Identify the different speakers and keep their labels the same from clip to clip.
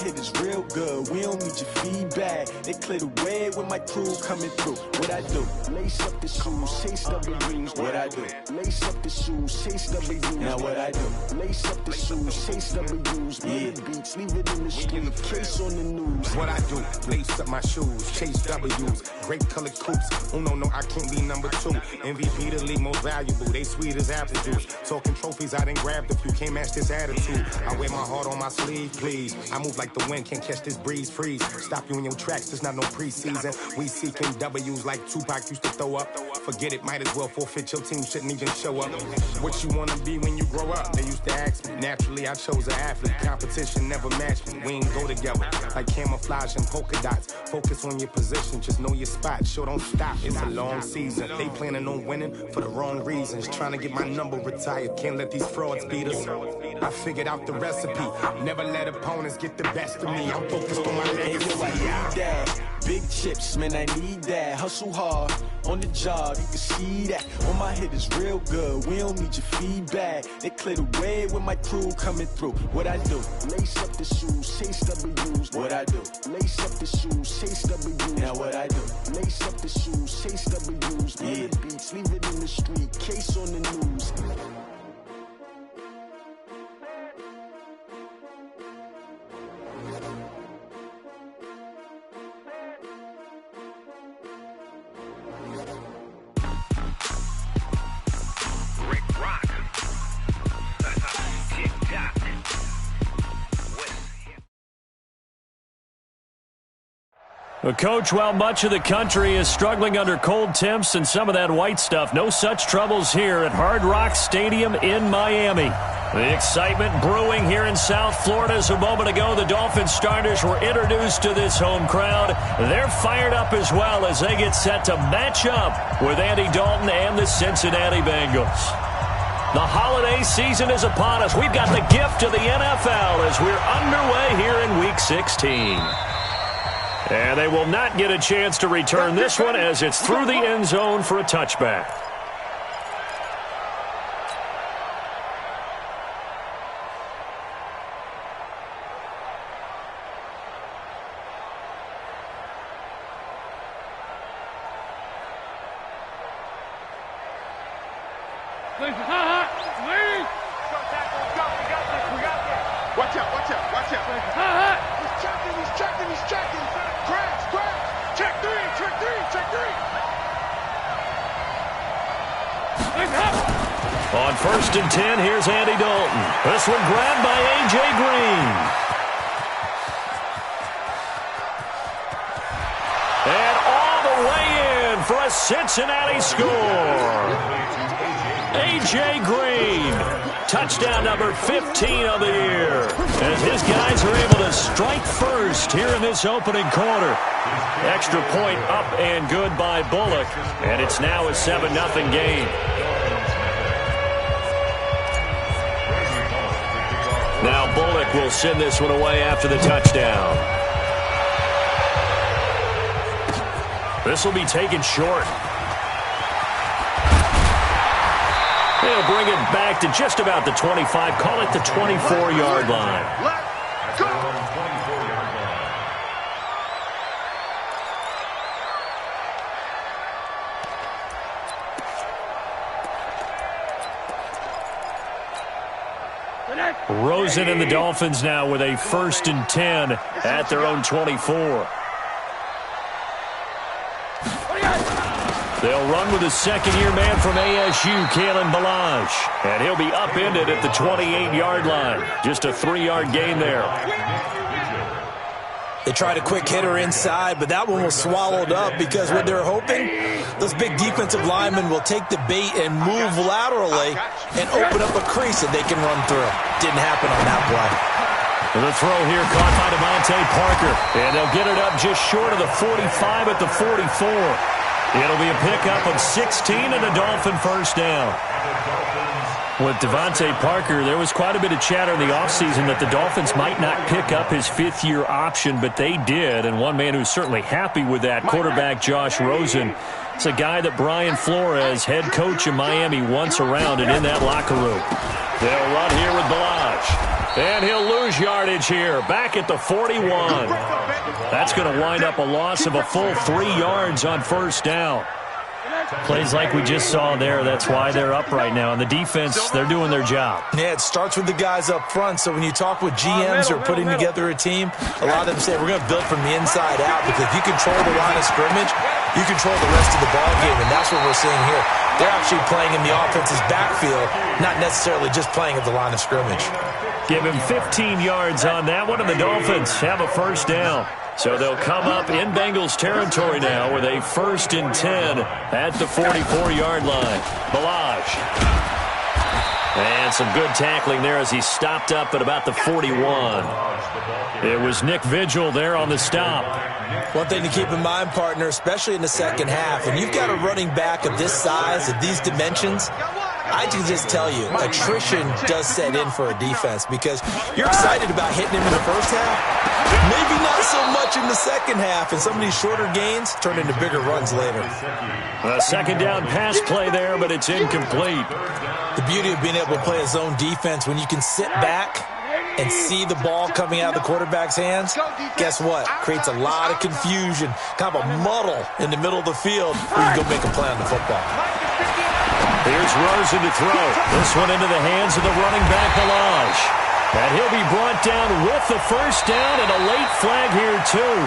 Speaker 1: hit is real good. We don't need your feedback. They clear the way with my crew coming through. What I do? Lace up the shoes, chase W's. What I do? Lace up the shoes, chase W's. Now what I do? Lace up the shoes, chase W's. Beat the beats, leave it in the street, case on the news.
Speaker 2: What I do? Lace up my shoes, chase W's. Great colored coops. Oh no, I can't be number 2. MVP the league most valuable. They sweet as apple juice. Talking trophies, I done grabbed a few. Can't match this attitude. I wear my heart on my sleeve, please. I move like the wind, can't catch this breeze. Freeze. Stop you in your tracks. There's not no preseason. We seeking W's like Tupac used to throw up. Forget it, might as well forfeit. Your team shouldn't even show up. What you wanna be when you grow up? They used to ask me. Naturally, I chose an athlete. Competition never matched me. We ain't go together like camouflage and polka dots. Focus on your position, just know your spot. Sure, don't stop. It's a long season. They planning on winning for the wrong reasons. Trying to get my number retired. Can't let these frauds beat us. I figured out the recipe. Never let opponents get the best of me. I'm focused on my legacy.
Speaker 1: Big chips, man, I need that. Hustle hard on the job, you can see that. On my hit is real good. We don't need your feedback. They clear the way with my crew coming through. What I do? Lace up the shoes, chase W's. What I do? Lace up the shoes, chase W's. Now what I do? Lace up the shoes, chase W's. Beat the beats, leave it in the street, case on the news.
Speaker 3: Well, Coach, while much of the country is struggling under cold temps and some of that white stuff, no such troubles here at Hard Rock Stadium in Miami. The excitement brewing here in South Florida as a moment ago the Dolphins starters were introduced to this home crowd. They're fired up as well as they get set to match up with Andy Dalton and the Cincinnati Bengals. The holiday season is upon us. We've got the gift of the NFL as we're underway here in Week 16. And they will not get a chance to return this one as it's through the end zone for a touchback.
Speaker 4: Watch out. He's checking. Grabs. Check three.
Speaker 3: On 1st and 10, here's Andy Dalton. This one grabbed by A.J. Green. And all the way in for a Cincinnati score. A.J. Green. Touchdown number 15 of the year. As his guys are able to strike first here in this opening quarter. Extra point up and good by Bullock. And it's now a 7-0 game. Now Bullock will send this one away after the touchdown. This will be taken short. They'll bring it back to just about the 25. Call it the 24-yard line.
Speaker 4: Let's go.
Speaker 3: Rosen and the Dolphins now with a 1st and 10 at their own 24. They'll run with a second-year man from ASU, Kalen Ballage. And he'll be upended at the 28-yard line. Just a 3-yard gain there.
Speaker 5: They tried a quick hitter inside, but that one was swallowed up because what they're hoping, those big defensive linemen will take the bait and move laterally and open up a crease that they can run through. Didn't happen on that play.
Speaker 3: The throw here caught by Devontae Parker. And they'll get it up just short of the 45 at the 44. It'll be a pickup of 16 and a Dolphin first down. With Devontae Parker, there was quite a bit of chatter in the offseason that the Dolphins might not pick up his 5th-year option, but they did. And one man who's certainly happy with that, quarterback Josh Rosen. It's a guy that Brian Flores, head coach of Miami, wants around and in that locker room. They'll run here with Ballage. And he'll lose yardage here, back at the 41. That's going to wind up a loss of a full 3 yards on first down. Plays like we just saw there, that's why they're up right now. And the defense, they're doing their job.
Speaker 5: Yeah, it starts with the guys up front. So when you talk with GMs or putting together a team, a lot of them say we're going to build from the inside out, because if you control the line of scrimmage, you control the rest of the ball game, and that's what we're seeing here. They're actually playing in the offense's backfield, not necessarily just playing at the line of scrimmage.
Speaker 3: Give him 15 yards on that one, and the Dolphins have a first down. So they'll come up in Bengals territory now with a 1st and 10 at the 44-yard line. Balaj. And some good tackling there as he stopped up at about the 41. It was Nick Vigil there on the stop.
Speaker 5: One thing to keep in mind, partner, especially in the second half, when you've got a running back of this size, of these dimensions, I can just tell you, attrition does set in for a defense, because you're excited about hitting him in the first half. Maybe not so much in the second half, and some of these shorter gains turn into bigger runs later.
Speaker 3: A second down pass play there, but it's incomplete.
Speaker 5: The beauty of being able to play a zone defense, when you can sit back and see the ball coming out of the quarterback's hands, guess what? Creates a lot of confusion, kind of a muddle in the middle of the field where you go make a play on the football.
Speaker 3: Here's Rosen to throw. This one into the hands of the running back, Balaj. And he'll be brought down with the first down, and a late flag here, too.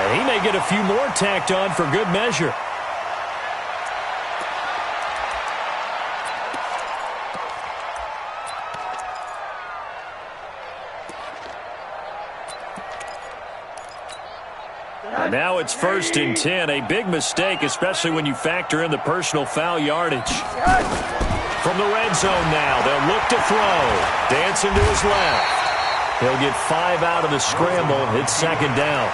Speaker 3: And he may get a few more tacked on for good measure. And now it's 1st and 10. A big mistake, especially when you factor in the personal foul yardage. From the red zone now, they'll look to throw. Dancing to his left. He'll get 5 out of the scramble. It's 2nd down.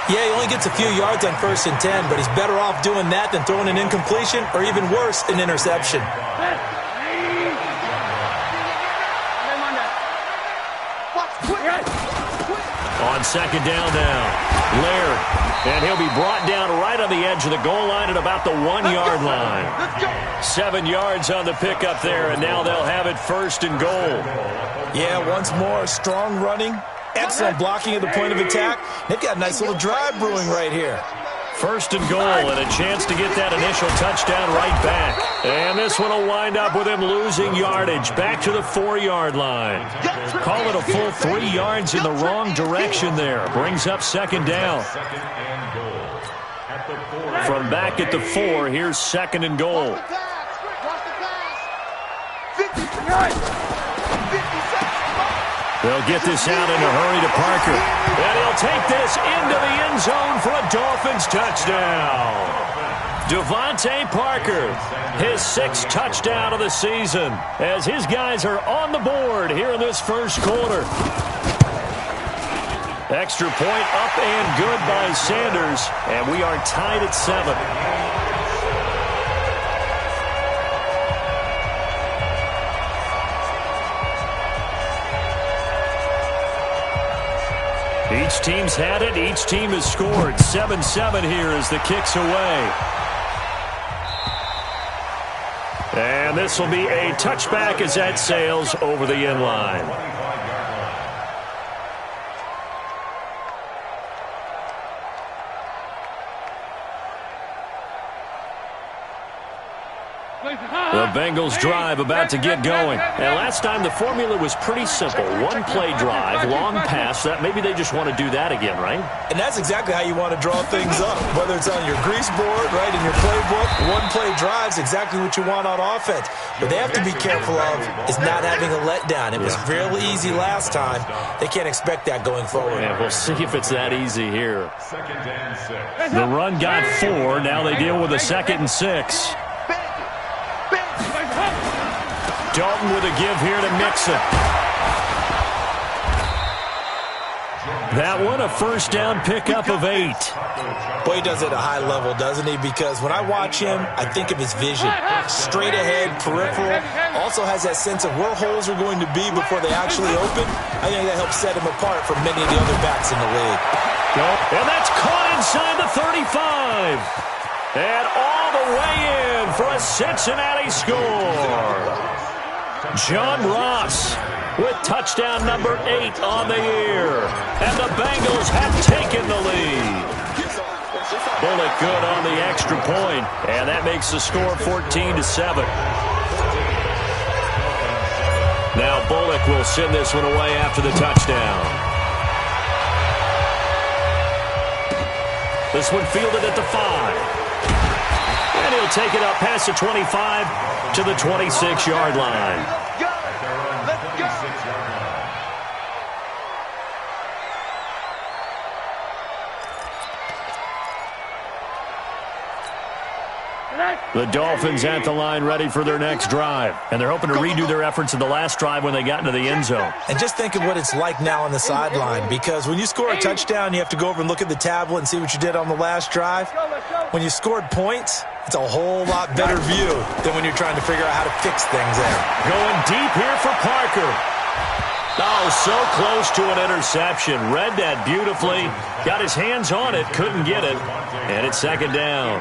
Speaker 5: Yeah, he only gets a few yards on 1st and 10, but he's better off doing that than throwing an incompletion, or even worse, an interception.
Speaker 3: On 2nd down now. Laird, and he'll be brought down right on the edge of the goal line at about the 1-yard line. 7 yards on the pickup there, and now they'll have it 1st and goal.
Speaker 5: Yeah, once more, strong running, excellent blocking at the point of attack. They've got a nice little drive brewing right here.
Speaker 3: 1st and goal, and a chance to get that initial touchdown right back. And this one will wind up with him losing yardage back to the 4-yard line. Call it a full 3 yards in the wrong direction there. Brings up 2nd down. From back at the 4, here's 2nd and goal. They'll get this out in a hurry to Parker. And he'll take this into the end zone for a Dolphins touchdown. Devontae Parker, his 6th touchdown of the season, as his guys are on the board here in this first quarter. Extra point up and good by Sanders, and we are tied at 7. Each team's had it. Each team has scored. 7-7 here as the kick's away. And this will be a touchback as that sails over the end line. The Bengals drive about to get going. And last time the formula was pretty simple. One play drive, long pass. That maybe they just want to do that again, right?
Speaker 5: And that's exactly how you want to draw things up. Whether it's on your grease board, right, in your playbook, one play drive's exactly what you want on offense. What they have to be careful of is not having a letdown. It was fairly easy last time. They can't expect that going forward.
Speaker 3: Yeah, we'll see if it's that easy here. The run got 4. Now they deal with a 2nd and 6. Dalton with a give here to Mixon. That one, a first down pickup of 8.
Speaker 5: Boy, he does it at a high level, doesn't he? Because when I watch him, I think of his vision. Straight ahead, peripheral. Also has that sense of where holes are going to be before they actually open. I think that helps set him apart from many of the other backs in the league.
Speaker 3: And that's caught inside the 35. And all the way in for a Cincinnati score. John Ross with touchdown number 8 on the year. And the Bengals have taken the lead. Bullock good on the extra point, and that makes the score 14-7. Now Bullock will send this one away after the touchdown. This one fielded at the 5. And he'll take it up past the 25 to the 26-yard line. The Dolphins at the line ready for their next drive. And they're hoping to redo their efforts in the last drive when they got into the end zone.
Speaker 5: And just think of what it's like now on the sideline, because when you score a touchdown, you have to go over and look at the tablet and see what you did on the last drive. When you scored points, it's a whole lot better view than when you're trying to figure out how to fix things there.
Speaker 3: Going deep here for Parker. Oh, so close to an interception. Read that beautifully. Got his hands on it, couldn't get it. And it's second down.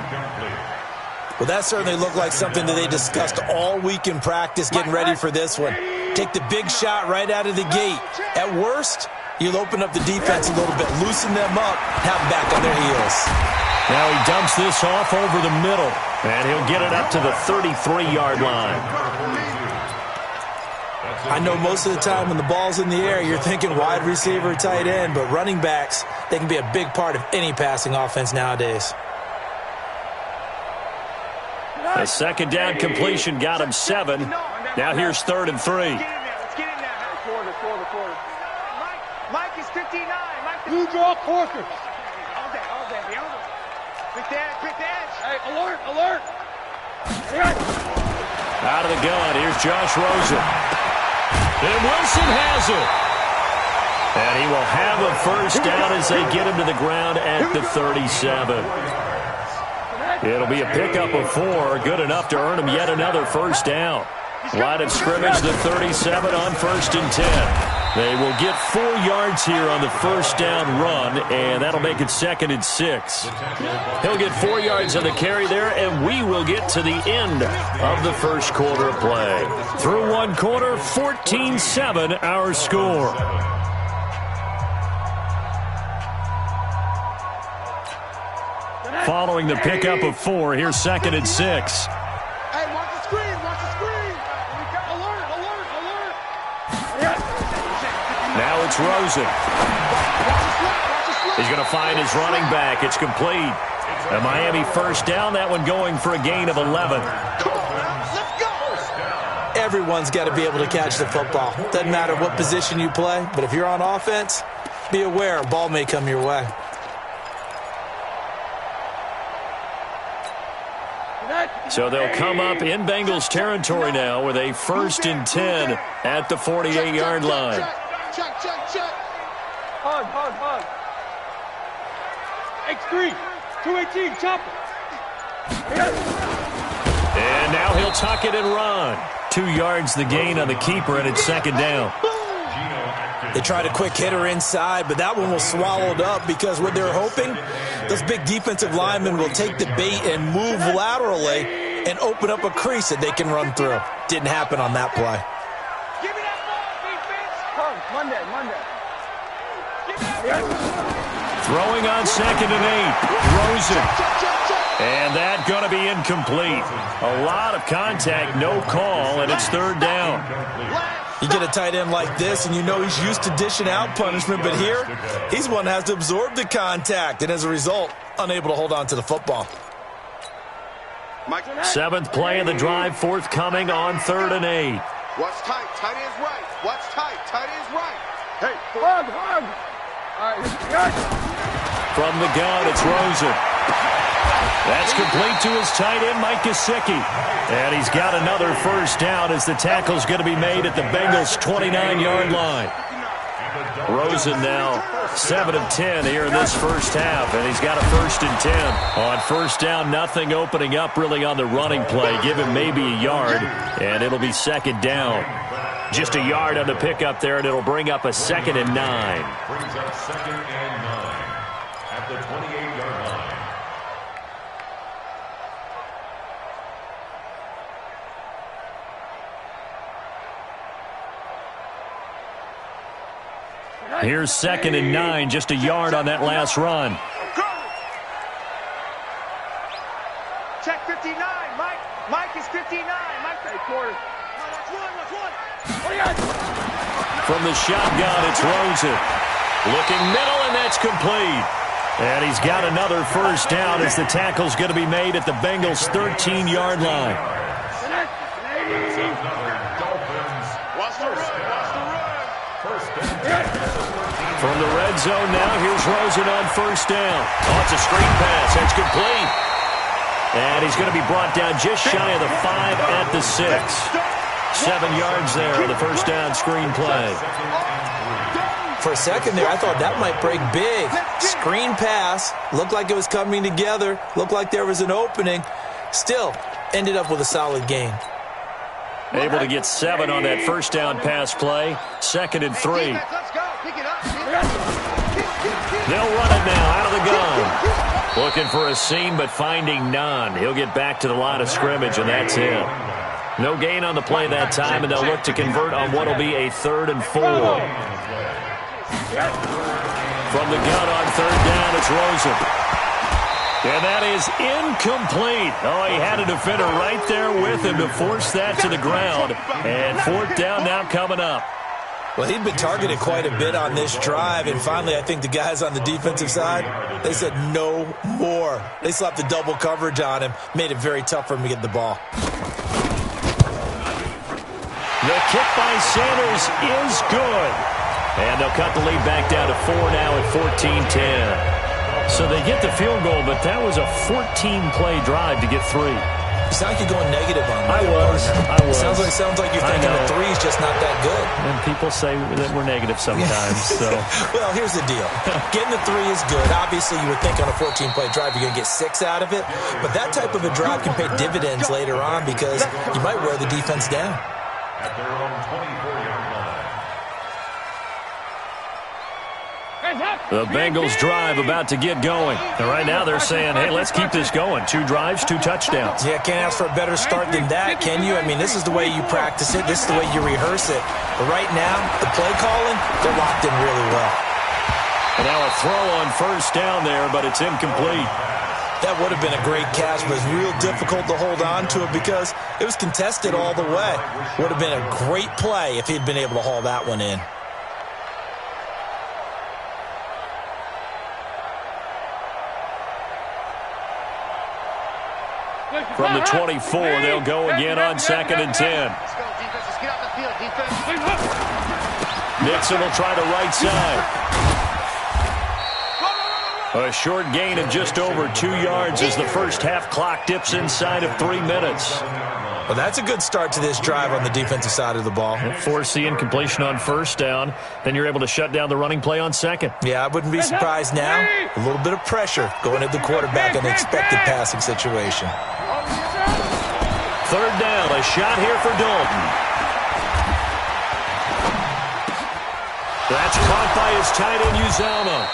Speaker 5: Well, that certainly looked like something that they discussed all week in practice getting ready for this one. Take the big shot right out of the gate. At worst, you'll open up the defense a little bit, loosen them up, have them back on their heels.
Speaker 3: Now he dumps this off over the middle, and he'll get it up to the 33-yard line.
Speaker 5: I know most of the time when the ball's in the air, you're thinking wide receiver, tight end, but running backs, they can be a big part of any passing offense nowadays.
Speaker 3: A second down completion got him 7. Now here's 3rd and 3.
Speaker 4: Let's get in now. Quarter. Mike is 59. You draw quarters. All day. Quick edge. Hey, alert.
Speaker 3: Out of the gun, here's Josh Rosen. And Wilson has it. And he will have a first down as they get him to the ground at the 37. It'll be a pickup of 4, good enough to earn him yet another first down. Line of scrimmage, the 37 on 1st and 10. They will get 4 yards here on the first down run, and that'll make it 2nd and 6. He'll get 4 yards on the carry there, and we will get to the end of the first quarter of play. Through one quarter, 14-7 our score. Following the pickup of 4, here's 2nd and 6.
Speaker 4: Hey, watch the screen. Alert.
Speaker 3: Now it's Rosen. He's going to find his running back. It's complete. A Miami first down, that one going for a gain of 11.
Speaker 5: Everyone's got to be able to catch the football. Doesn't matter what position you play, but if you're on offense, be aware a ball may come your way.
Speaker 3: So they'll come up in Bengals territory now with a 1st and 10 at the 48-yard line.
Speaker 4: Check. Hug. X3, 218, chop it.
Speaker 3: And now he'll tuck it and run. 2 yards the gain on the keeper, and it's 2nd down.
Speaker 5: They tried a quick hitter inside, but that one was swallowed up because what they're hoping, those big defensive linemen will take the bait and move laterally and open up a crease that they can run through. Didn't happen on that play.
Speaker 4: Give me that ball, defense. Monday.
Speaker 3: Throwing on 2nd and 8. Rosen. And that going to be incomplete. A lot of contact, no call, and it's 3rd down.
Speaker 5: You get a tight end like this, and you know he's used to dishing out punishment, but here, he's one that has to absorb the contact, and as a result, unable to hold on to the football.
Speaker 3: 7th play of the drive, forthcoming on 3rd and 8.
Speaker 4: Watch tight. Tight end's right. Watch tight. Tight end's right. Hey, hug. All right,
Speaker 3: From the gun, it's Rosen. That's complete to his tight end, Mike Gesicki. And he's got another first down as the tackle's going to be made at the Bengals' 29-yard line. Rosen now 7 of 10 here in this first half, and he's got a 1st and 10. On first down, nothing opening up really on the running play. Give him maybe a yard, and it'll be 2nd down. Just a yard on the pickup there, and it'll bring up a 2nd and 9.
Speaker 6: Brings up 2nd and 9 at the 28-yard line.
Speaker 3: Here's 2nd and 9, just a yard on that last run.
Speaker 4: Check 59, Mike. Mike is 59. Mike, quarter.
Speaker 3: From the shotgun, it's Rosen. Looking middle, and that's complete. And he's got another first down as the tackle's going to be made at the Bengals' 13-yard line. From the red zone now, here's Rosen on first down. Oh, it's a screen pass. That's complete. And he's going to be brought down just shy of the 5 at the 6. 7 yards there on the first down screen play.
Speaker 5: For a second there, I thought that might break big. Screen pass. Looked like it was coming together. Looked like there was an opening. Still, ended up with a solid gain.
Speaker 3: Able to get 7 on that first down pass play. 2nd and 3. They'll run it now out of the gun. Looking for a seam, but finding none. He'll get back to the line of scrimmage, and that's it. No gain on the play that time, and they'll look to convert on what will be a 3rd and 4. From the gun on 3rd down, it's Rosen. And that is incomplete. Oh, he had a defender right there with him to force that to the ground. And 4th down now coming up.
Speaker 5: Well, he'd been targeted quite a bit on this drive, and finally I think the guys on the defensive side, they said no more. They slapped the double coverage on him, made it very tough for him to get the ball.
Speaker 3: The kick by Sanders is good. And they'll cut the lead back down to 4 now at 14-10. So they get the field goal, but that was a 14-play drive to get 3.
Speaker 5: You sound like you're going negative on me.
Speaker 3: I was.
Speaker 5: Sounds like you're thinking the 3 is just not that good.
Speaker 3: And people say that we're negative sometimes. So.
Speaker 5: Well, here's the deal. Getting the 3 is good. Obviously, you would think on a 14-play drive you're going to get 6 out of it. But that type of a drive can pay dividends later on because you might wear the defense down.
Speaker 6: At their own 24-yard line.
Speaker 3: The Bengals drive about to get going. And right now they're saying, hey, let's keep this going. 2 drives, 2 touchdowns.
Speaker 5: Yeah, can't ask for a better start than that, can you? I mean, this is the way you practice it. This is the way you rehearse it. But right now, the play calling, they're locked in really well.
Speaker 3: And now a throw on first down there, but it's incomplete.
Speaker 5: That would have been a great catch, but it's real difficult to hold on to it because it was contested all the way. Would have been a great play if he'd been able to haul that one in.
Speaker 3: From the 24, they'll go again on 2nd and 10.
Speaker 4: Let's go, defense. Let's get off the field, defense.
Speaker 3: Nixon will try the right side. A short gain of just over 2 yards as the first half clock dips inside of 3 minutes.
Speaker 5: Well, that's a good start to this drive on the defensive side of the ball.
Speaker 3: Force the incompletion on first down. Then you're able to shut down the running play on 2nd.
Speaker 5: Yeah, I wouldn't be surprised now. A little bit of pressure going at the quarterback in an expected passing situation.
Speaker 3: 3rd down, a shot here for Dalton. That's caught by his tight end, Uzama.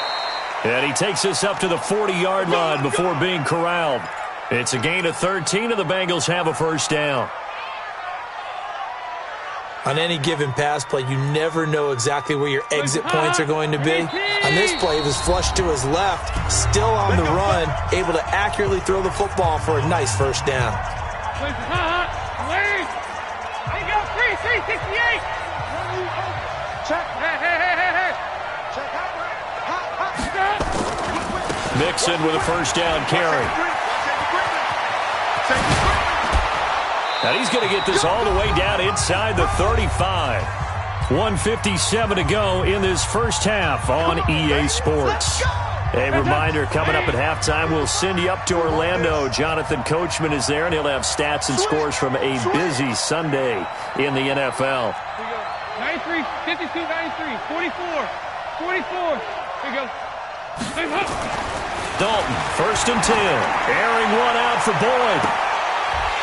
Speaker 3: And he takes us up to the 40-yard line before being corralled. It's a gain of 13, and the Bengals have a first down.
Speaker 5: On any given pass play, you never know exactly where your exit points are going to be. On this play, he was flushed to his left, still on the run, able to accurately throw the football for a nice first down.
Speaker 3: Mixon with a first down carry. Now he's going to get this all the way down inside the 35. 1:57 to go in this first half on EA Sports. A reminder, coming up at halftime, we'll send you up to Orlando. Jonathan Coachman is there, and he'll have stats and scores from a busy Sunday in the NFL.
Speaker 7: 93, 52, 93, 44, 44. Here we go.
Speaker 3: Dalton, 1st and 10. Airing one out for Boyd.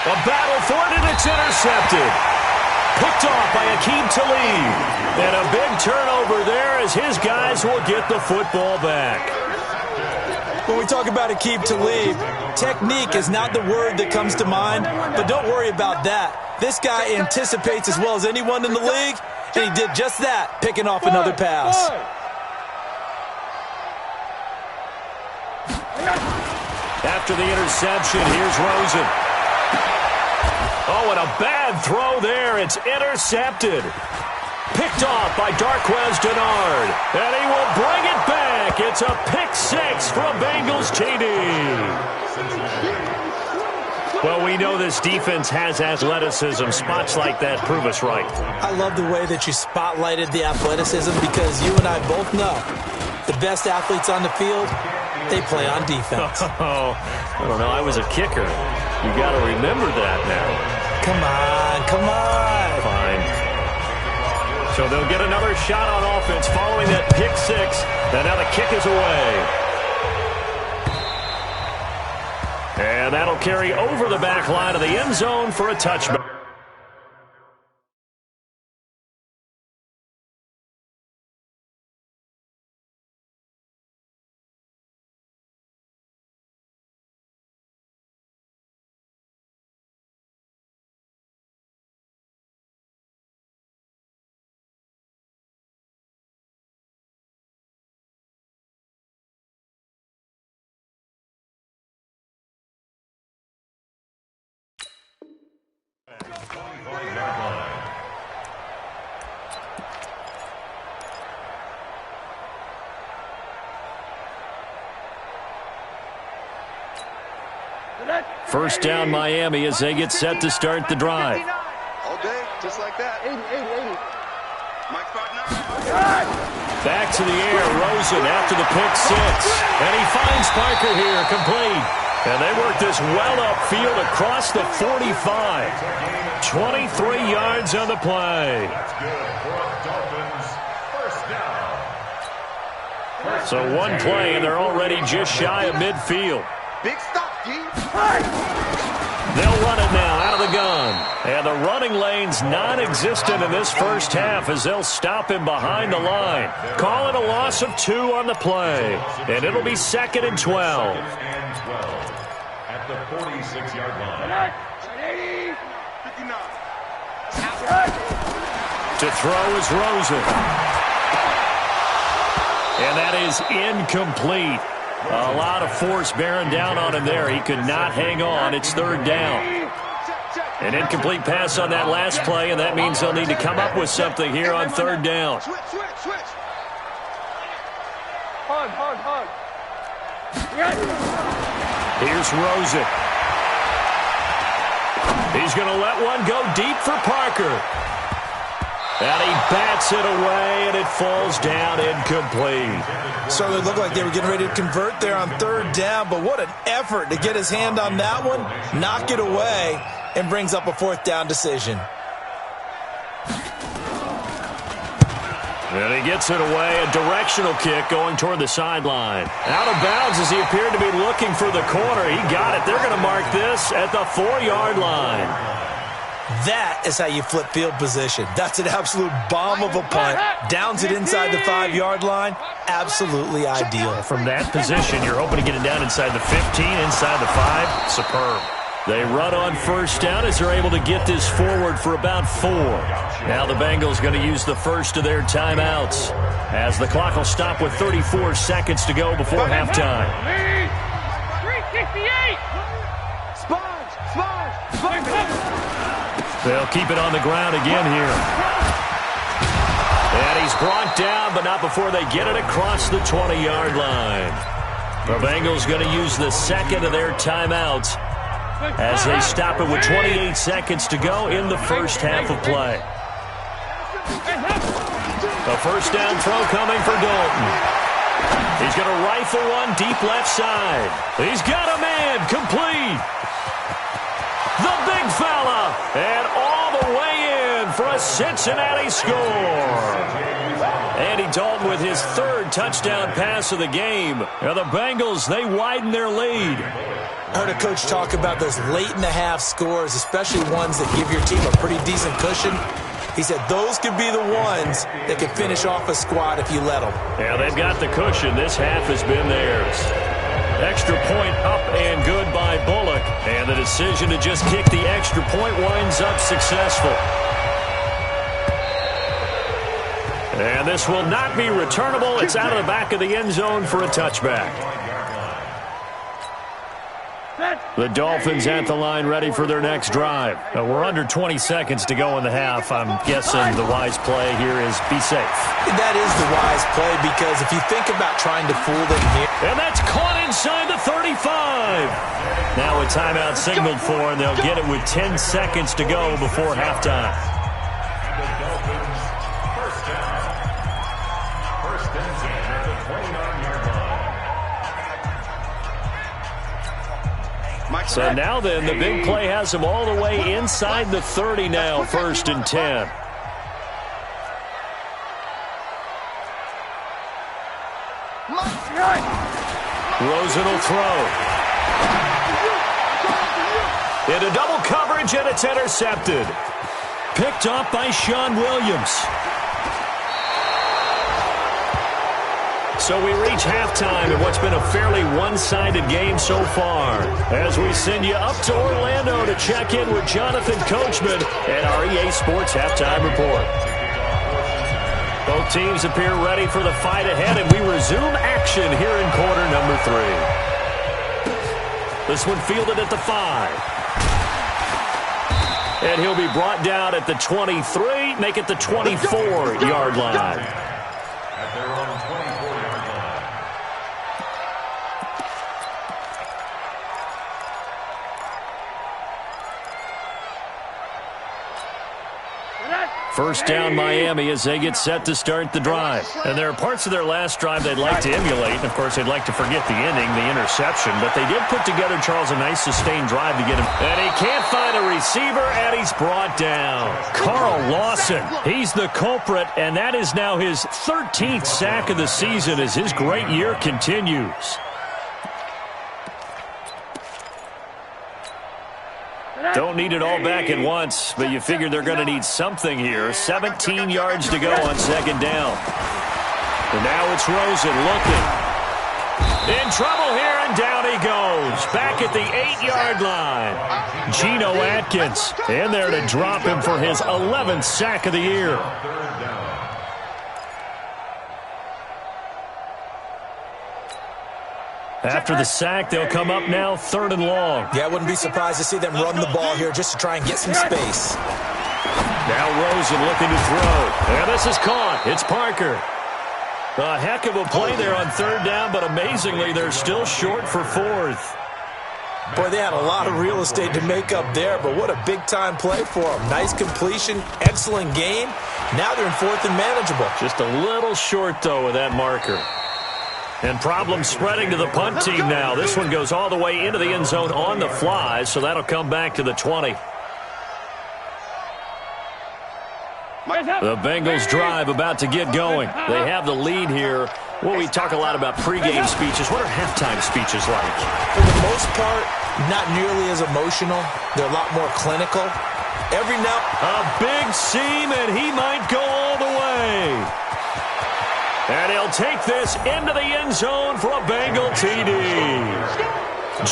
Speaker 3: A battle for it, and it's intercepted. Picked off by Aqib Talib. And a big turnover there as his guys will get the football back.
Speaker 5: When we talk about Aqib Talib, technique is not the word that comes to mind, but don't worry about that. This guy anticipates as well as anyone in the league, And he did just that, picking off another pass.
Speaker 3: After the interception, here's Rosen. Oh, and a bad throw there. It's intercepted. Picked off by Darquez Denard. And he will bring it back. It's a pick six from Bengals TD. Well, we know this defense has athleticism. Spots like that prove us right.
Speaker 5: I love the way that you spotlighted the athleticism because you and I both know the best athletes on the field, they play on defense.
Speaker 3: Oh, I don't know. I was a kicker. You got to remember that now.
Speaker 5: Come on, come on.
Speaker 3: Fine. So they'll get another shot on offense following that pick six. And now the kick is away. And that'll carry over the back line of the end zone for a touchback. First down, Miami, as they get set to start the drive.
Speaker 4: All day, just like that. 80.
Speaker 3: Back to the air, Rosen after the pick six. And he finds Parker here, complete. And they work this well upfield across the 45. 23 yards on the play.
Speaker 6: That's good for a Dolphins first down.
Speaker 3: So one play, and they're already just shy of midfield.
Speaker 4: Big stop, D.
Speaker 3: They'll run it now out of the gun. And the running lane's non-existent in this first half as they'll stop him behind the line. Call it a loss of 2 on the play. And it'll be 2nd and 12.
Speaker 6: At the 46-yard line.
Speaker 4: 59.
Speaker 3: To throw is Rosen. And that is incomplete. A lot of force bearing down on him there. He could not hang on. It's 3rd down. An incomplete pass on that last play, and that means they'll need to come up with something here on 3rd down.
Speaker 4: Switch.
Speaker 7: Hug.
Speaker 3: Here's Rosen. He's going to let one go deep for Parker. And he bats it away, and it falls down incomplete.
Speaker 5: So it looked like they were getting ready to convert there on 3rd down, but what an effort to get his hand on that one, knock it away, and brings up a 4th down decision.
Speaker 3: And he gets it away, a directional kick going toward the sideline. Out of bounds as he appeared to be looking for the corner. He got it. They're going to mark this at the 4-yard line.
Speaker 5: That is how you flip field position. That's an absolute bomb of a punt. Downs it inside the 5-yard line. Absolutely ideal.
Speaker 3: From that position, you're hoping to get it down inside the 15, inside the 5. Superb. They run on 1st down as they're able to get this forward for about 4. Now the Bengals going to use the first of their timeouts as the clock will stop with 34 seconds to go before halftime.
Speaker 7: 368.
Speaker 4: Sponge.
Speaker 3: They'll keep it on the ground again here. And he's brought down, but not before they get it across the 20-yard line. The Bengals going to use the second of their timeouts as they stop it with 28 seconds to go in the first half of play. A first down throw coming for Dalton. He's going to rifle one deep left side. He's got a man, complete. The big fella, and all the way in for a Cincinnati score. Andy Dalton with his 3rd touchdown pass of the game. And the Bengals, they widen their lead.
Speaker 5: I heard a coach talk about those late-in-the-half scores, especially ones that give your team a pretty decent cushion. He said those could be the ones that could finish off a squad if you let them.
Speaker 3: Yeah, they've got the cushion. This half has been theirs. Extra point up and good by Bullock. And the decision to just kick the extra point winds up successful. And this will not be returnable. It's out of the back of the end zone for a touchback. The Dolphins at the line ready for their next drive. We're under 20 seconds to go in the half. I'm guessing the wise play here is be safe.
Speaker 5: That is the wise play because if you think about trying to fool them here.
Speaker 3: And that's caught inside the 35. Now a timeout signaled for, and they'll get it with 10 seconds to go before halftime.
Speaker 6: And the Dolphins first down. First and 10 at the 29-yard line.
Speaker 3: So now then, the big play has them all the way inside the 30 now, first and 10. Rosen will throw. Into double coverage, and it's intercepted. Picked off by Sean Williams. So we reach halftime in what's been a fairly one-sided game so far. As we send you up to Orlando to check in with Jonathan Coachman and our EA Sports Halftime Report. Both teams appear ready for the fight ahead, and we resume action here in quarter number 3. This one fielded at the 5. And he'll be brought down at the 23, make it the 24-yard line.
Speaker 6: At their own 24-yard line.
Speaker 3: First down Miami as they get set to start the drive. And there are parts of their last drive they'd like to emulate. Of course, they'd like to forget the ending, the interception. But they did put together, Charles, a nice sustained drive to get him. And he can't find a receiver, and he's brought down. Carl Lawson, he's the culprit, and that is now his 13th sack of the season as his great year continues. Don't need it all back at once, but you figure they're going to need something here. 17 yards to go on second down. And now it's Rosen looking. In trouble here, and down he goes. Back at the 8-yard line. Geno Atkins in there to drop him for his 11th sack of the year. After the sack, they'll come up now 3rd and long.
Speaker 5: Yeah, I wouldn't be surprised to see them run the ball here just to try and get some space.
Speaker 3: Now Rosen looking to throw. And this is caught. It's Parker. A heck of a play there on 3rd down, but amazingly, they're still short for 4th.
Speaker 5: Boy, they had a lot of real estate to make up there, but what a big-time play for them. Nice completion, excellent game. Now they're in 4th and manageable.
Speaker 3: Just a little short, though, with that marker. And problems spreading to the punt team now. This one goes all the way into the end zone on the fly, so that'll come back to the 20. The Bengals drive about to get going. They have the lead here. Well, we talk a lot about pregame speeches. What are halftime speeches like?
Speaker 5: For the most part, not nearly as emotional. They're a lot more clinical. Every now...
Speaker 3: A big seam, and he might go all the way. And he'll take this into the end zone for a Bengal TD.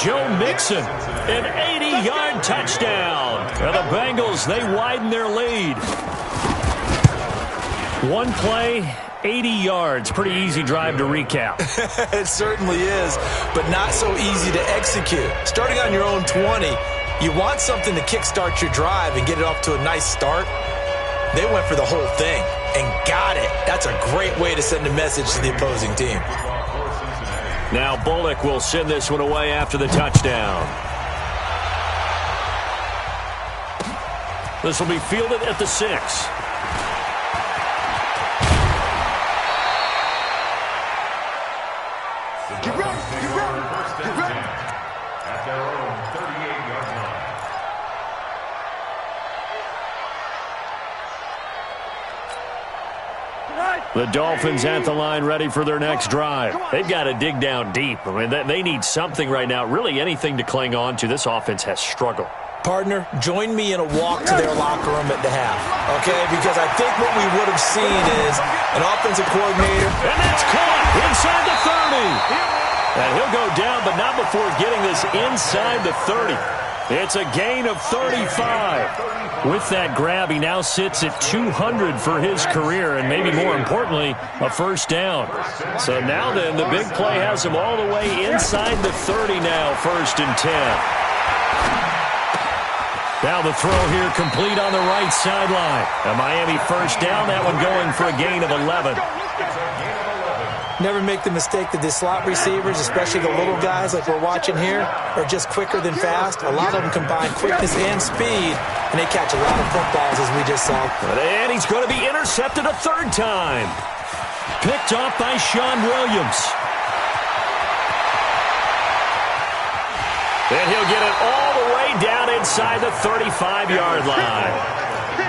Speaker 3: Joe Mixon, an 80-yard touchdown. And the Bengals, they widen their lead. One play, 80 yards. Pretty easy drive to recap.
Speaker 5: It certainly is, but not so easy to execute. Starting on your own 20, you want something to kickstart your drive and get it off to a nice start. They went for the whole thing and got it. That's a great way to send a message to the opposing team.
Speaker 3: Now Bullock will send this one away after the touchdown. This will be fielded at the 6.
Speaker 6: At their own 38-yard line.
Speaker 3: The Dolphins at the line ready for their next drive. They've got to dig down deep. I mean, they need something right now, really anything to cling on to. This offense has struggled.
Speaker 5: Partner, join me in a walk to their locker room at the half, okay? Because I think what we would have seen is an offensive coordinator.
Speaker 3: And that's caught inside the 30. And he'll go down, but not before getting this inside the 30. It's a gain of 35. With that grab, he now sits at 200 for his career, and maybe more importantly, a first down. So now then, the big play has him all the way inside the 30 now, 1st and 10. Now the throw here complete on the right sideline. A Miami first down, that one going for a gain of 11.
Speaker 5: Never make the mistake that the slot receivers, especially the little guys like we're watching here, are just quicker than fast. A lot of them combine quickness and speed, and they catch a lot of footballs, as we just saw.
Speaker 3: And he's going to be intercepted a 3rd time. Picked off by Sean Williams. And he'll get it all the way down inside the 35-yard line.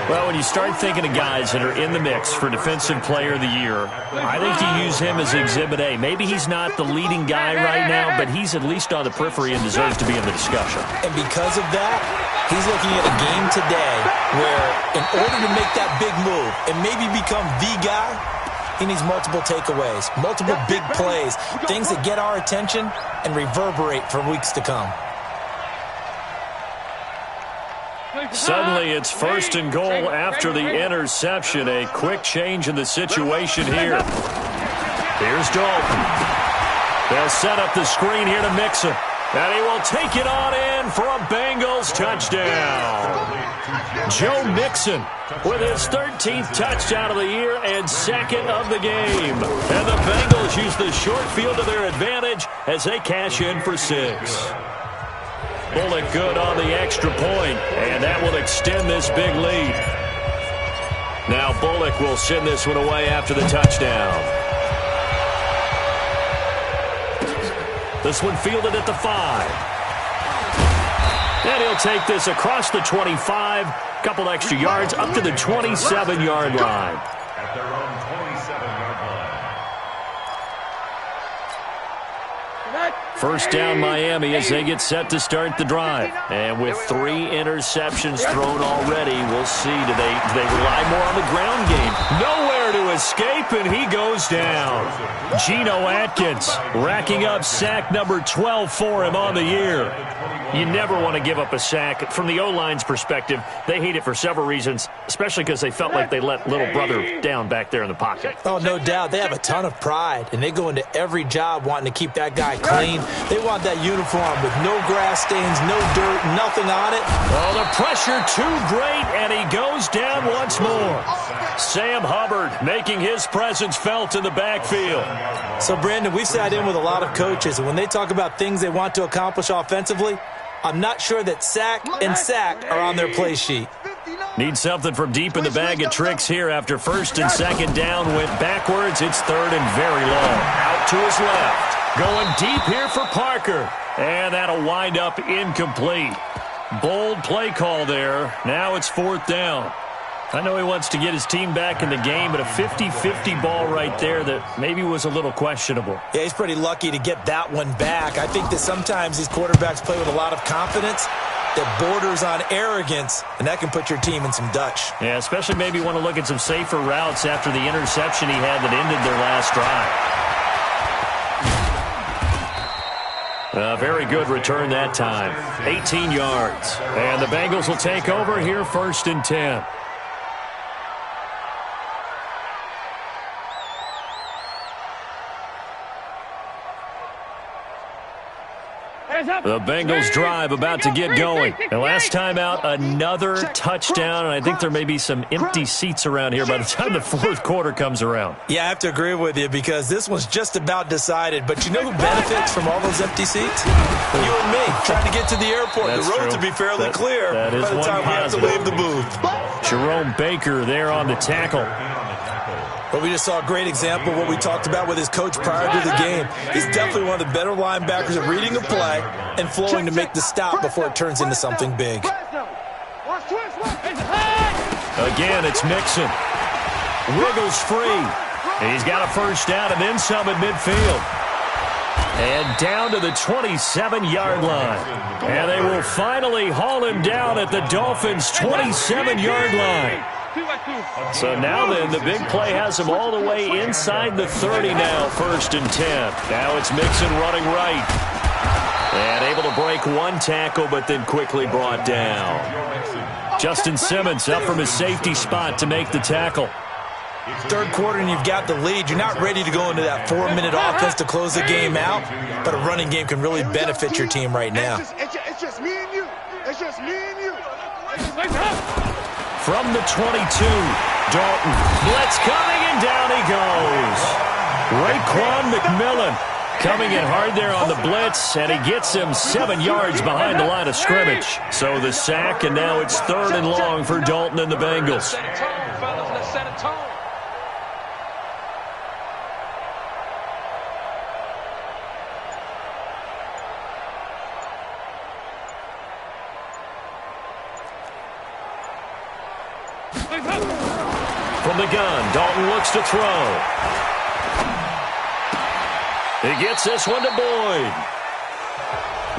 Speaker 3: Well, when you start thinking of guys that are in the mix for Defensive Player of the Year, I think you use him as Exhibit A. Maybe he's not the leading guy right now, but he's at least on the periphery and deserves to be in the discussion.
Speaker 5: And because of that, he's looking at a game today where in order to make that big move and maybe become the guy, he needs multiple takeaways, multiple big plays, things that get our attention and reverberate for weeks to come.
Speaker 3: Suddenly, it's 1st and goal after the interception. A quick change in the situation here. Here's Dalton. They'll set up the screen here to Mixon. And he will take it on in for a Bengals touchdown. Joe Mixon with his 13th touchdown of the year and 2nd of the game. And the Bengals use the short field to their advantage as they cash in for 6. Bullock good on the extra point, and that will extend this big lead. Now Bullock will send this one away after the touchdown. This one fielded at the 5. And he'll take this across the 25, couple extra yards up to the 27-yard line.
Speaker 6: At their own 27-yard line.
Speaker 3: First down Miami as they get set to start the drive. And with 3 interceptions thrown already, we'll see. Do they rely more on the ground game? Nowhere to escape, and he goes down. Geno Atkins racking up sack number 12 for him on the year. You never want to give up a sack. From the O-line's perspective, they hate it for several reasons, especially because they felt like they let little brother down back there in the pocket.
Speaker 5: Oh, no doubt. They have a ton of pride, and they go into every job wanting to keep that guy clean. They want that uniform with no grass stains, no dirt, nothing on it.
Speaker 3: Oh, the pressure too great, and he goes down once more. Sam Hubbard making his presence felt in the backfield.
Speaker 5: So, Brandon, we've sat in with a lot of coaches, and when they talk about things they want to accomplish offensively, I'm not sure that sack and sack are on their play sheet.
Speaker 3: Need something from deep in the bag of tricks here after 1st and 2nd down went backwards. It's 3rd and very long. Out to his left. Going deep here for Parker. And that'll wind up incomplete. Bold play call there. Now it's 4th down. I know he wants to get his team back in the game, but a 50-50 ball right there that maybe was a little questionable.
Speaker 5: Yeah, he's pretty lucky to get that one back. I think that sometimes these quarterbacks play with a lot of confidence that borders on arrogance, and that can put your team in some Dutch.
Speaker 3: Yeah, especially maybe want to look at some safer routes after the interception he had that ended their last drive. A very good return that time. 18 yards. And the Bengals will take over here 1st and 10. The Bengals drive about to get going. And last time out, another touchdown, and I think there may be some empty seats around here by the time the 4th quarter comes around.
Speaker 5: Yeah, I have to agree with you because this one's just about decided. But you know who benefits from all those empty seats? You and me, trying to get to the airport.
Speaker 3: That's
Speaker 5: the roads
Speaker 3: true.
Speaker 5: will be fairly clear
Speaker 3: that is
Speaker 5: by the time we have to leave the booth.
Speaker 3: Jerome Baker there on the tackle.
Speaker 5: But we just saw a great example of what we talked about with his coach prior to the game. He's definitely one of the better linebackers at reading a play and flowing to make the stop before it turns into something big.
Speaker 3: Again, it's Mixon. Wiggles free. He's got a first down and then some at midfield. And down to the 27-yard line. And they will finally haul him down at the Dolphins' 27-yard line. So now then, the big play has him all the way inside the 30 now, 1st and 10. Now it's Mixon running right. And able to break one tackle, but then quickly brought down. Justin Simmons up from his safety spot to make the tackle.
Speaker 5: Third quarter and you've got the lead. You're not ready to go into that 4-minute offense to close the game out, but a running game can really benefit your team right now.
Speaker 4: It's just me and you. It's just me and you.
Speaker 3: From the 22, Dalton. Blitz coming, and down he goes. Raekwon McMillan coming in hard there on the blitz, and he gets him 7 yards behind the line of scrimmage. So the sack, and now it's 3rd and long for Dalton and the Bengals.
Speaker 4: Set a tone, fellas. Let's set a tone.
Speaker 3: From the gun, Dalton looks to throw. He gets this one to Boyd.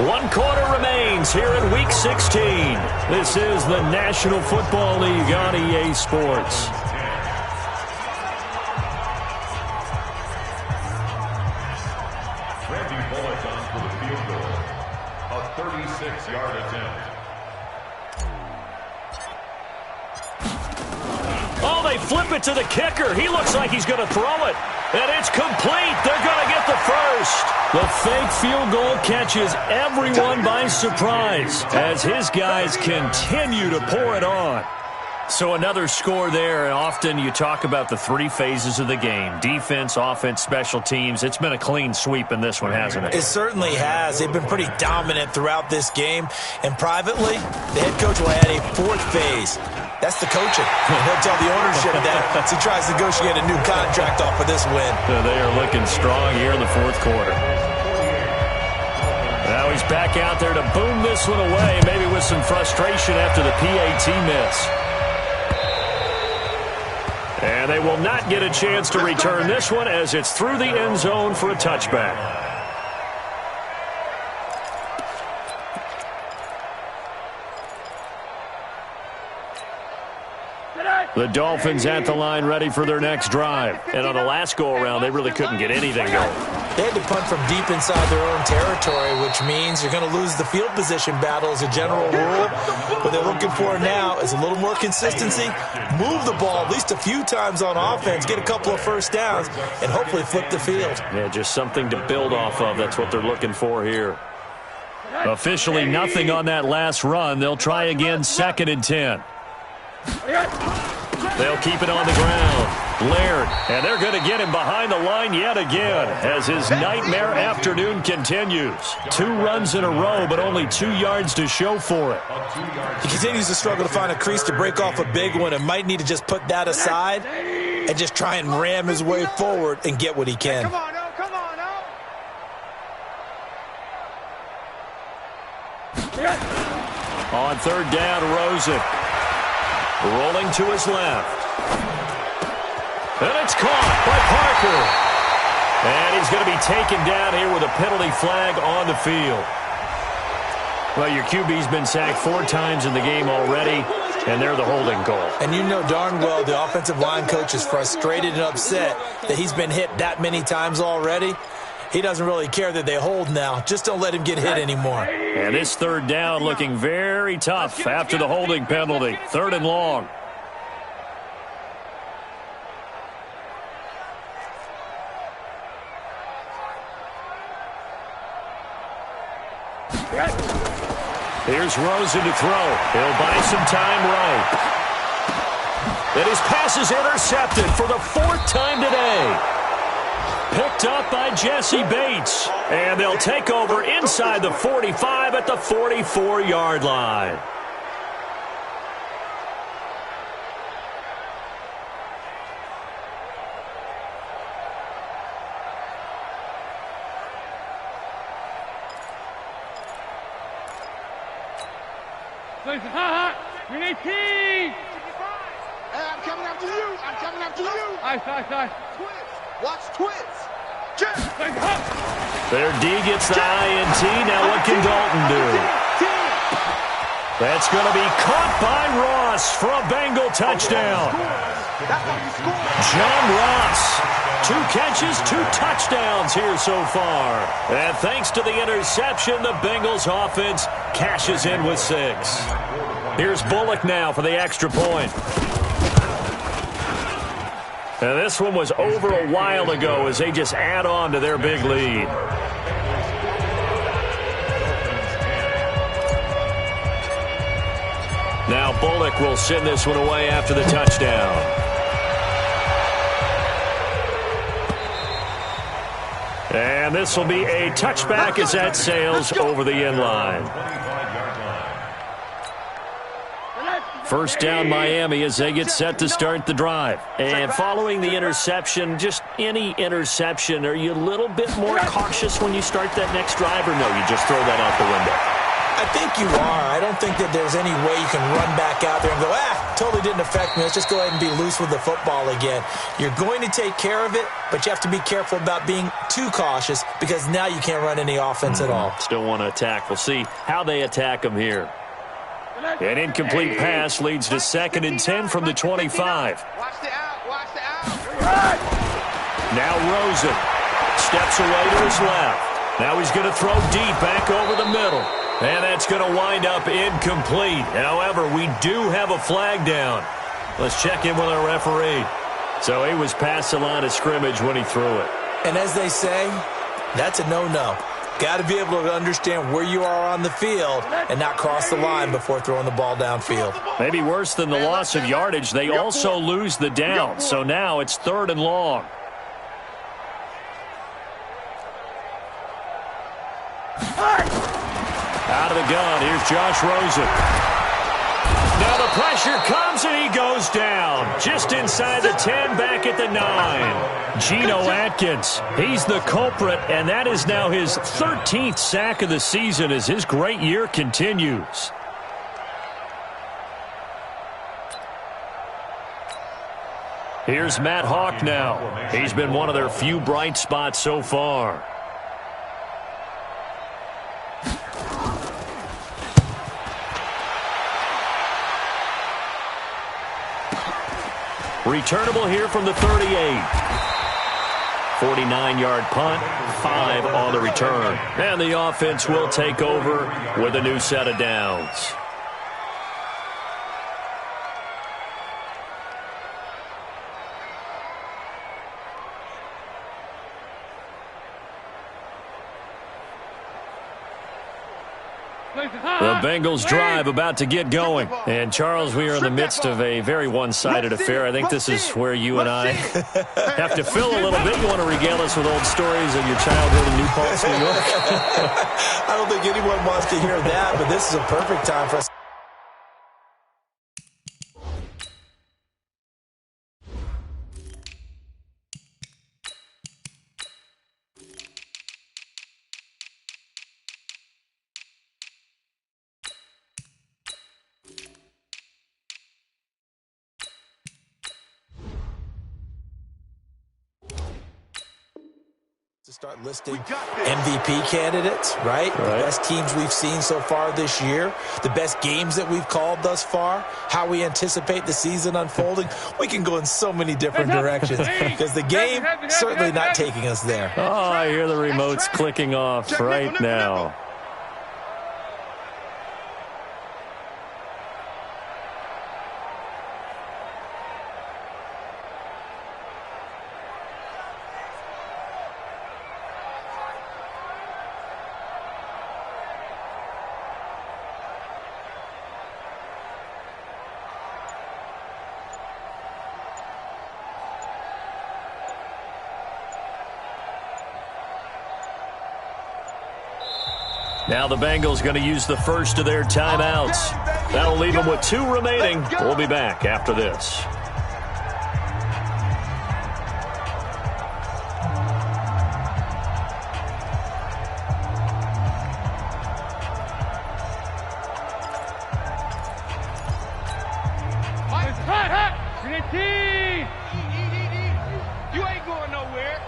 Speaker 3: 1 quarter remains here in Week 16. This is the National Football League on EA Sports.
Speaker 6: Randy Bullock on for the field goal. A 36-yard attempt.
Speaker 3: Oh, they flip it to the kicker. He looks like he's going to throw it. And it's complete. They're going to get the first. The fake field goal catches everyone by surprise as his guys continue to pour it on. So another score there, and often you talk about the 3 phases of the game. Defense, offense, special teams. It's been a clean sweep in this one, hasn't it?
Speaker 5: It certainly has. They've been pretty dominant throughout this game. And privately, the head coach will add a 4th phase. That's the coaching. He'll tell the ownership that as he tries to negotiate a new contract off of this win.
Speaker 3: They are looking strong here in the 4th quarter. Now he's back out there to boom this one away, maybe with some frustration after the PAT miss. And they will not get a chance to return this one as it's through the end zone for a touchback. The Dolphins at the line ready for their next drive. And on the last go-around, they really couldn't get anything going.
Speaker 5: They had to punt from deep inside their own territory, which means you're going to lose the field position battle as a general rule. What they're looking for now is a little more consistency, move the ball at least a few times on offense, get a couple of first downs, and hopefully flip the field.
Speaker 3: Yeah, just something to build off of. That's what they're looking for here. Officially nothing on that last run. They'll try again, 2nd and 10. They'll keep it on the ground. Laird, and they're going to get him behind the line yet again as his nightmare afternoon continues. 2 runs in a row, but only 2 yards to show for it.
Speaker 5: He continues to struggle to find a crease to break off a big one and might need to just put that aside and just try and ram his way forward and get what he can.
Speaker 4: Come on, now. Come on, now.
Speaker 3: On 3rd down, Rosen. Rolling to his left. And it's caught by Parker. And he's going to be taken down here with a penalty flag on the field. Well, your QB's been sacked 4 times in the game already, and they're the holding goal.
Speaker 5: And you know darn well the offensive line coach is frustrated and upset that he's been hit that many times already. He doesn't really care that they hold now. Just don't let him get hit anymore.
Speaker 3: And this 3rd down looking very tough after the holding penalty. 3rd and long. Here's Rosen to throw. He'll buy some time right. And his pass is intercepted for the 4th time today. Picked up by Jesse Bates. And they'll take over inside the 45 at the 44-yard line.
Speaker 7: You're 18!
Speaker 4: Hey, I'm coming after you. I'm coming after you.
Speaker 7: Aye.
Speaker 4: Twins. Watch twins. Check.
Speaker 3: Their D gets the INT. Now what can Dalton do? That's going to be caught by Ross for a Bengal touchdown.
Speaker 4: That's how you score.
Speaker 3: John Ross 2 catches, 2 touchdowns here so far. And thanks to the interception, the Bengals offense cashes in with 6. Here's Bullock now for the extra point. And this one was over a while ago as they just add on to their big lead. Now Bullock will send this one away after the touchdown. And this will be a touchback as that sails over the end line. First down Miami as they get set to start the drive. And following the interception, just any interception, are you a little bit more cautious when you start that next drive, or no, you just throw that out the window?
Speaker 5: I think you are. I don't think that there's any way you can run back out there and go, totally didn't affect me. Let's just go ahead and be loose with the football again. You're going to take care of it, but you have to be careful about being too cautious because now you can't run any offense at all.
Speaker 3: Still want to attack. We'll see how they attack them here. An incomplete pass leads to 2nd and 10 from the 25.
Speaker 4: Watch the out.
Speaker 3: Now Rosen steps away to his left. Now he's going to throw deep back over the middle. And that's going to wind up incomplete. However, we do have a flag down. Let's check in with our referee. So he was past the line of scrimmage when he threw it.
Speaker 5: And as they say, that's a no-no. Got to be able to understand where you are on the field and not cross the line before throwing the ball downfield.
Speaker 3: Maybe worse than the loss of yardage, they also lose the down. So now it's 3rd and long. Out of the gun, here's Josh Rosen. Now the pressure comes and he goes down. Just inside the 10, back at the 9. Geno Atkins, he's the culprit, and that is now his 13th sack of the season as his great year continues. Here's Matt Hawk now. He's been one of their few bright spots so far. Returnable here from the 38. 49-yard punt, 5 on the return. And the offense will take over with a new set of downs. The Bengals drive about to get going. And, Charles, we are in the midst of a very one-sided affair. I think this is where you and I have to fill a little bit. You want to regale us with old stories of your childhood in New Paltz, New York?
Speaker 5: I don't think anyone wants to hear that, but this is a perfect time for us. To start listing MVP candidates, right? The best teams we've seen so far this year, the best games that we've called thus far, how we anticipate the season unfolding. We can go in so many different directions because the game certainly not taking us there.
Speaker 3: Oh, I hear the remotes clicking off right now. Now the Bengals going to use the first of their timeouts. That'll leave them with 2 remaining. We'll be back after this.
Speaker 4: You ain't going nowhere.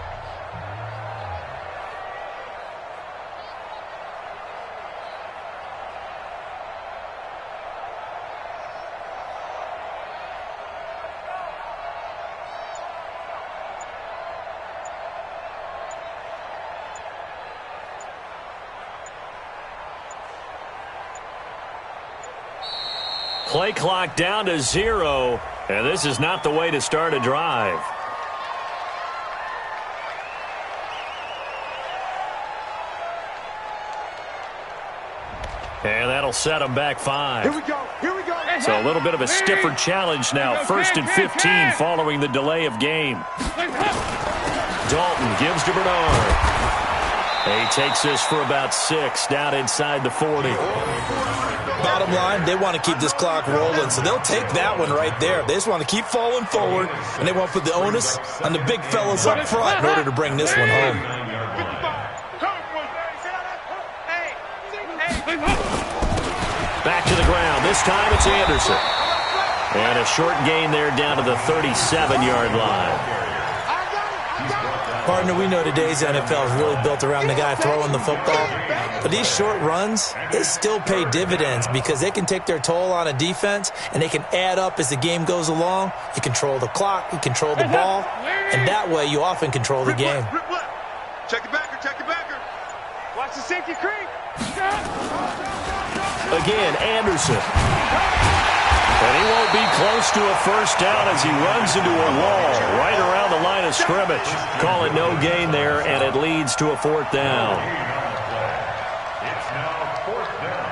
Speaker 3: Play clock down to 0, and this is not the way to start a drive. And that'll set them back 5.
Speaker 4: Here we go. Here we go.
Speaker 3: So a little bit of a stiffer challenge now. 1st and 15 following the delay of game. Dalton gives to Bernard. He takes this for about 6 down inside the 40.
Speaker 5: Bottom line, they want to keep this clock rolling, so they'll take that one right there. They just want to keep falling forward, and they want to put the onus on the big fellas up front in order to bring this one home.
Speaker 3: Back to the ground. This time it's Anderson. And a short gain there down to the 37-yard line.
Speaker 5: Partner, we know today's NFL is really built around the guy throwing the football. But these short runs, they still pay dividends because they can take their toll on a defense, and they can add up as the game goes along. You control the clock, you control the ball, and that way you often control the game.
Speaker 4: Check your backer, check your backer. Watch the safety creep.
Speaker 3: Again, Anderson. And he won't be close to a first down as he runs into a wall right around the line of scrimmage. Call it no gain there, and it leads to a 4th down.
Speaker 6: It's now 4th down.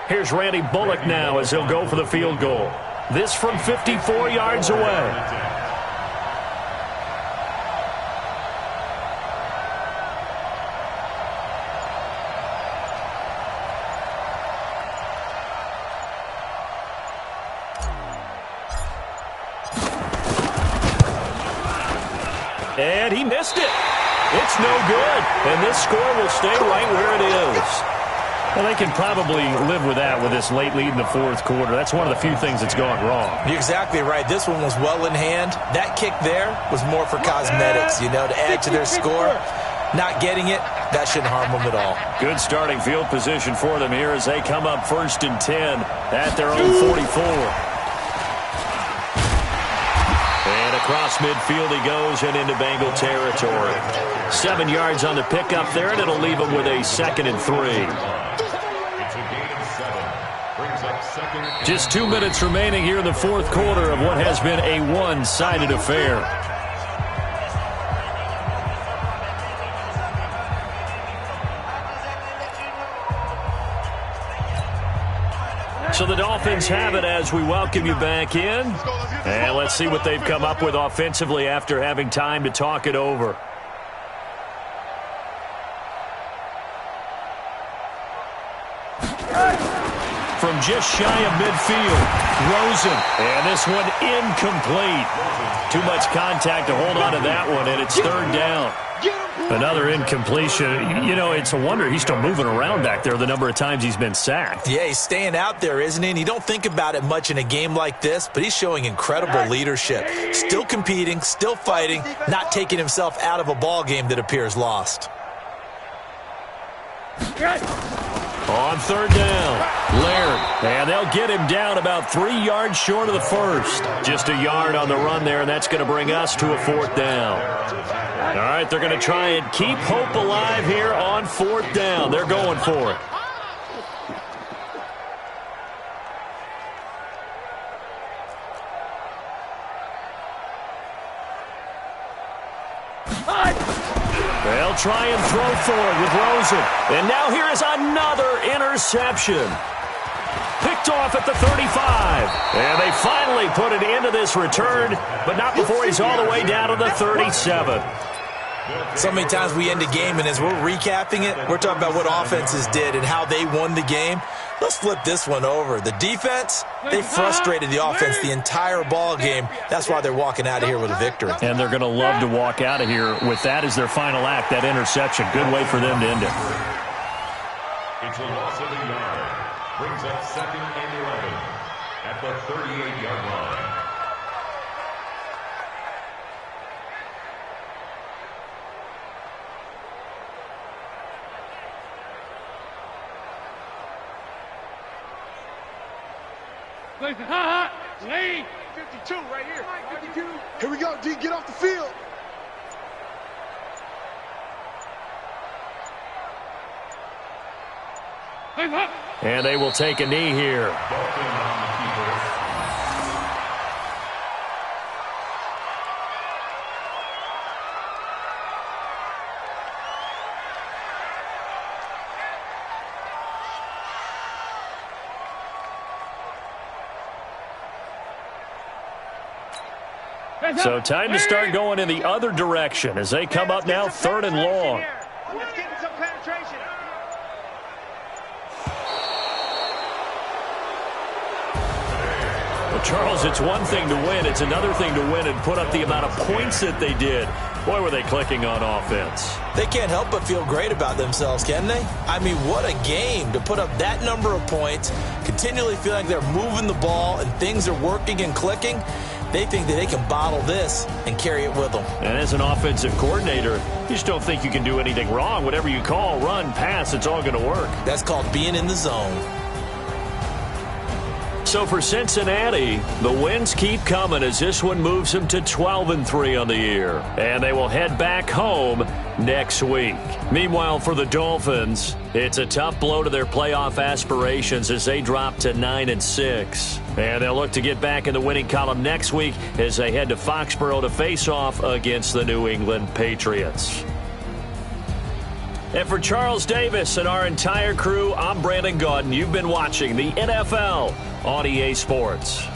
Speaker 3: Here's Randy Bullock now as he'll go for the field goal. This from 54 yards away. And he missed it. It's no good. And this score will stay right where it is. Well, they can probably live with that with this late lead in the 4th quarter. That's one of the few things that's gone wrong.
Speaker 5: You're exactly right. This one was well in hand. That kick there was more for cosmetics, you know, to add to their score. Not getting it, that shouldn't harm them at all.
Speaker 3: Good starting field position for them here as they come up 1st and 10 at their own 44. And across midfield he goes and into Bengal territory. 7 yards on the pickup there, and it'll leave him with a 2nd and 3.
Speaker 6: It's a gain of 7. Brings up 2nd.
Speaker 3: Just 2 minutes remaining here in the 4th quarter of what has been a one-sided affair. So the Dolphins have it as we welcome you back in. And let's see what they've come up with offensively after having time to talk it over. From just shy of midfield, Rosen. And this one incomplete. Too much contact to hold on to that one, and it's 3rd down. Another incompletion. You know, it's a wonder he's still moving around back there the number of times he's been sacked.
Speaker 5: Yeah, he's staying out there, isn't he? And you don't think about it much in a game like this, but he's showing incredible leadership. Still competing, still fighting, not taking himself out of a ball game that appears lost.
Speaker 3: On 3rd down, Laird. And they'll get him down about 3 yards short of the first. Just a yard on the run there, and that's going to bring us to a 4th down. All right, they're going to try and keep hope alive here on 4th down. They're going for it. They'll try and throw forward with Rosen. And now here is another interception. Picked off at the 35. And they finally put it into this return, but not before he's all the way down to the 37.
Speaker 5: So many times we end a game, and as we're recapping it, we're talking about what offenses did and how they won the game. Let's flip this one over. The defense, they frustrated the offense the entire ball game. That's why they're walking out of here with a victory.
Speaker 3: And they're going to love to walk out of here with that as their final act, that interception. Good way for them to end it.
Speaker 6: It's a loss of a yard. Brings up 2nd and 11 at the 38-yard line.
Speaker 7: Lead.
Speaker 4: 52 right here. Mike 52.
Speaker 8: Here we go, D. Get off the field.
Speaker 3: And they will take a knee here. So time to start going in the other direction as they come up now 3rd and long.
Speaker 4: Let's get some penetration.
Speaker 3: Well, Charles, it's one thing to win. It's another thing to win and put up the amount of points that they did. Boy, were they clicking on offense.
Speaker 5: They can't help but feel great about themselves, can they? I mean, what a game to put up that number of points, continually feel like they're moving the ball and things are working and clicking. They think that they can bottle this and carry it with them. And
Speaker 3: as an offensive coordinator, you just don't think you can do anything wrong. Whatever you call, run, pass, it's all going to work.
Speaker 5: That's called being in the zone.
Speaker 3: So for Cincinnati, the wins keep coming as this one moves them to 12-3 on the year. And they will head back home next week. Meanwhile, for the Dolphins, it's a tough blow to their playoff aspirations as they drop to 9-6. And they'll look to get back in the winning column next week as they head to Foxborough to face off against the New England Patriots. And for Charles Davis and our entire crew, I'm Brandon Gaudin. You've been watching the NFL on EA Sports.